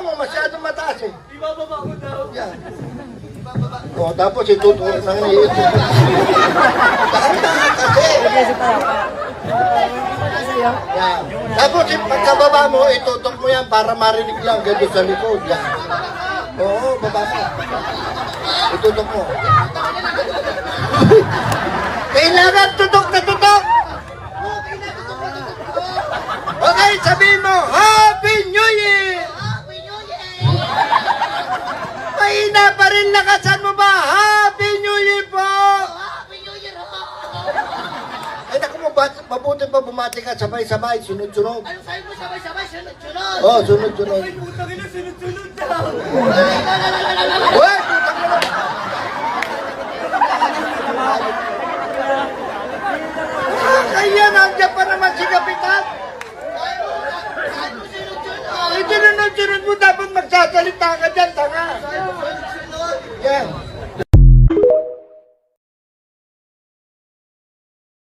mo, masyadong mataas eh. Ibababa ko daw. Yan. O, tapos itutuwa ng ito. Dahan-dahan kasi. Yan. Tapos pagkababa mo, itutok mo yan para marinig lang gano'n sa likod. Yan. Oo, baba mo. Itutok mo. Kailangan tutok na tutok! Okay, sabihin mo, Happy New Year! Mahina pa rin, lakasan mo ba? Happy New Year po! Ay, naku mo, mabuti pa bumati ka sabay-sabay, sunod-sunod. Ano sabi mo sabay-sabay, sunod-sunod? Oo, sunod-sunod. Ay, putang ina, sunod-sunod daw. Uy, putang ina! Kaya nandiyan pa naman si Kapitan. Sabi mo sunod-sunod. Ay, sunod-sunod mo, dapat magsasalita ka dyan, tanga. Sunod-sunod. Yan.